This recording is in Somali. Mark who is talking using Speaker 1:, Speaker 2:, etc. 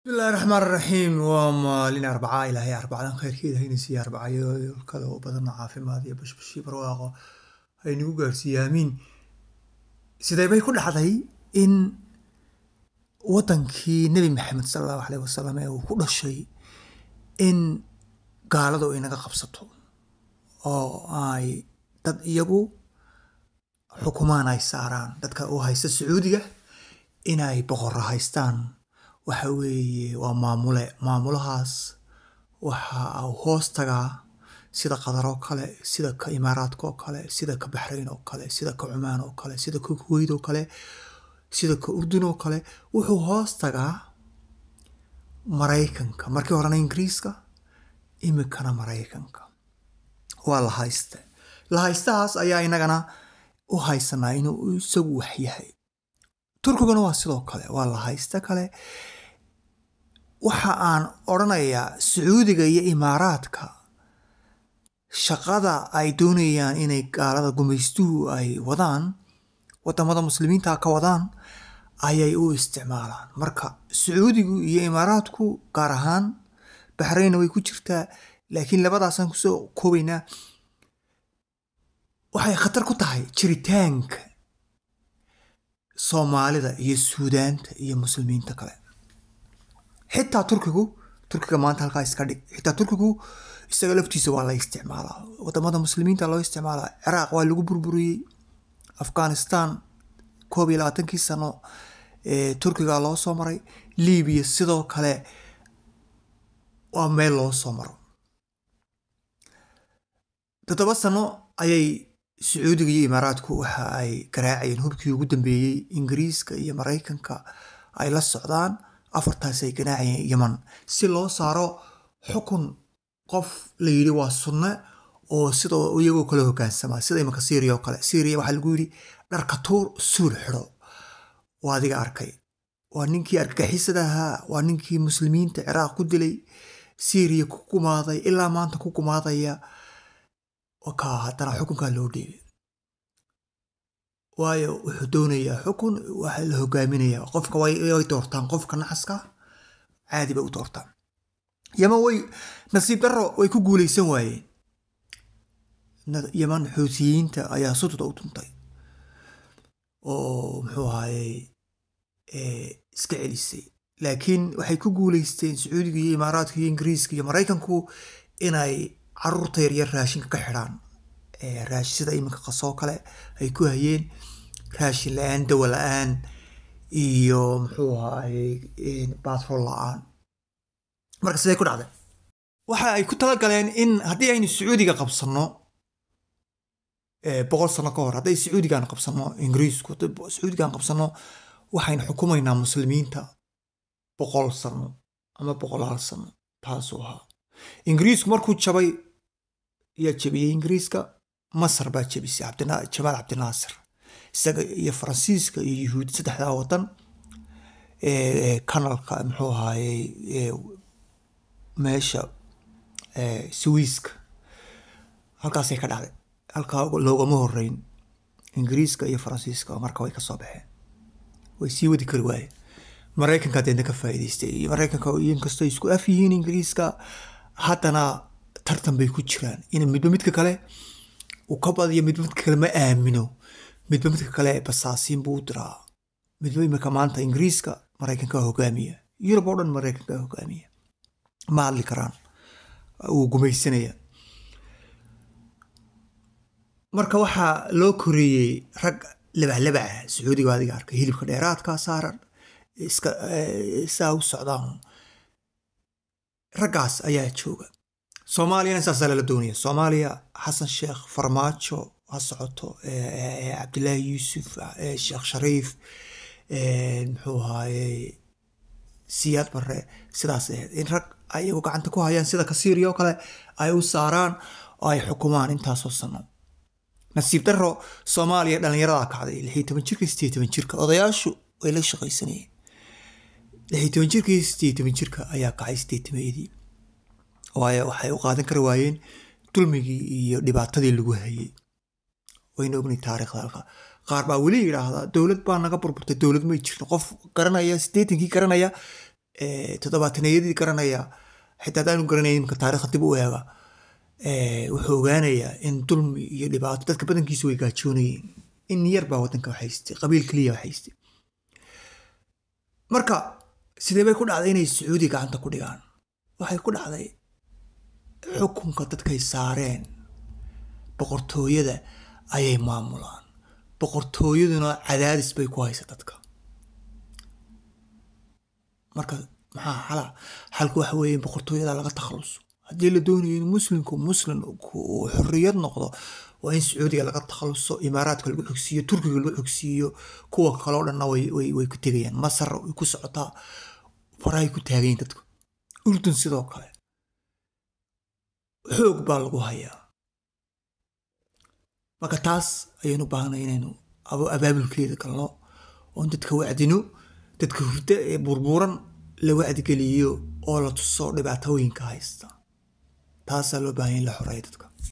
Speaker 1: بسم الله الرحمن الرحيم وما لنا أربعة إلى هي أربعة خير كذا هي نسي أربعة كذا وبدنا عافيمات يا بش برواقة هي نوجر سيامين سيدا بيكون حظي إن وطنكي نبي محمد صلى الله عليه وسلم وكل شيء إن قالوا إنك قبضته أو أي dad iyagu xukumaan ay saaraan dadka oo haysta Sacuudiga inay boqor haystaan waxa weeye waa maamulahaas waxa uu hoos tagaa sida Qatar oo kale sida ka Imaaraadka oo kale sida ka Bahrain oo kale sida ka Oman oo kale sida ka Kuwait oo kale sida ka Urdun oo kale wuxuu hoos tagaa Mareykanka markii horena Ingiriiska imikana Mareykanka waa la haystaas ayaa inagana u haysanaa inuu isagu wax yahay Turkiguna waa sidoo kale waa la haysta kale waxa aan oranayaa Sacuudiga iyo Imaaraadka shaqada ay doonayaan inay gaalada gumaystuhu ay wadaan wadamada muslimiinta ka wadaan ayay u isticmaalaan marka Sacuudigu iyo Imaaraadku gaar ahaan Bahrain way ku jirtaa laakiin labadaasan ku soo koobaynaa waxay khatar ku tahay jiritaanka Soomaalida iyo Suudaanta iyo muslimiinta kale xitaa Turkiga maanta halka iska dhig xitaa Turkigu isaga laftiisa waa la isticmaalaa wadamada muslimiinta loo isticmaalaa Iraq waa lagu burburiyay Afghanistan 22 sano Turkiga loo soo maray Liibiya sidoo kale waa meel loo soo maro 7 sano ayay Sacuudiga iyo Imaaraadku waxa ay garaacayeen hubkii ugu dambeeyay Ingiriiska iyo Mareykanka ay la socdaan afartaas ay ganaacayeen Yemen si loo saaro xukun qof la yiri waa sunna oo sidoo iyagoo kala hogaansama sida imaka Syria oo kale Syria waxa lagu yiri dharka tuur suul xiro waa adiga arkay waa ninkii argagixisada ahaa waa ninkii muslimiinta Iraq ku dilay Syria ku kumaaday ilaa maanta ku kumaadaya وكا هذا حكم كان لودي وايو وحدوني يا حكم وحله قامينيا قفك واي تورتان قفك نحسكا عادي بقى تورتان يما وي نصيب درو ويكو قولي سواي يمان حوثيين تا ايا صوتو دوتنطي او محوهاي اسكعليسي لكن waxay ku guuleysteen Sacuudiga iyo Imaaraadka iyo Ingiriiska iyo Mareykanku inay carruurta yar raashinka ka xiraan raashin sida iminka qasoo kale ay ku hayeen raashin la'aan dawa la'aan iyo muxuu ahaayay batrool la'aan marka sidee ku dhacday waxa ay ku tala galeen in haddii aynu Sacuudiga qabsano 100 sano ka hor haddii Sacuudiga qabsano Ingiriisku Sacuudiga qabsano waxaynu xukumaynaa muslimiinta 100 sano ama 100 sano taasoo ahaa Ingiriisku markuu jabay ya jabiyay Ingiriiska Masar baa jabisay Jamal Abdi Nasir isaga iyo Faransiiska iyo Yahuud saddexda wadan kanalka muxuu ahaayay meesha Suwiiska halkaas ay ka dhacday halka loogama horeyn Ingiriiska iyo Faransiiska marka way ka soo baxeen way sii wadi kari waayeen Mareykanka hadda ka faa'iideystay Mareykanka iyo inkastoo isku af yihiin Ingiriiska haddana tartan bay ku jiraan in midba kale uu ka badiyo midba kale ma aamino midba kale basaasiin buu diraa midba imika maanta Ingiriiska Mareykanka hogaamiya Yurub oo dhan Mareykanka hogaamiya ma hadli karaan uu gumaysanaya marka waxa loo koriyay rag laba Sacuudiga adiga arkay hilibka dheeraadka saaran iska saa u socdaan ragaas ayaa jooga Soomaaliya saasa la doonaya Soomaaliya Xasan Sheekh Farmaajo ha socoto Cabdullaahi Yuusuf Sheekh Shariif muxuu ahaayay Siyaad Barre sidaas in rag ay ugu gacanta ku hayaan sida ka Syria oo kale ay u saaraan oo ay xukumaan intaas oo sano nasiib darro Soomaaliya dhalinyarada kacday 16 jirka 18 jirka odayaashu way la shaqaysanayeen 16 jirka 18 jirka ayaa kacay 18 waayo waxay u qaadan kar waayeen dulmigii iyo dhibaatadii lagu hayay wayna ogni taariikhda halka qaar baa wali yiraahdaa dawlad baa naga burburtay dawlad ma jirto qof garanaya 80kii garanaya todobaataneyadii garanaya xitaa haddaanu garanayn imka taariikha dib u eega wuxuu ogaanayaa in dulmi iyo dhibaato dadka badankiisa way gaajoonayeen in yar baa waddanka haystay qabiil keliya haystay marka sidee bay ku dhacday inay sacuudi gacanta ku dhigaan waxay ku dhacday xukunka dadkay saareen boqortooyada ayay maamulaan boqortooyaduna cadaadis bay ku haysa dadka marka maxaa xalku waxa weeye boqortooyada laga takhaluso haddii la doonayo in muslimku muslim uu xorriyad noqdo waa in sacuudiga laga takhaluso imaaraadka lagu xogsiiyo turkiga lagu xogsiiyo kuwa kaloo dhanna way ku tegayaan masar way ku socotaa farahay ku taagayin dadku urdun sidoo kale xoog baa lagu hayaa marka taas ayaynu baahnay inaynu abaabulkeeda galno oon dadka wacdino dadka hurda ee burburan la wacdigeliyo oo la tuso dhibaatooyinka haysta taasaa loo baahan in la xoreeyo dadka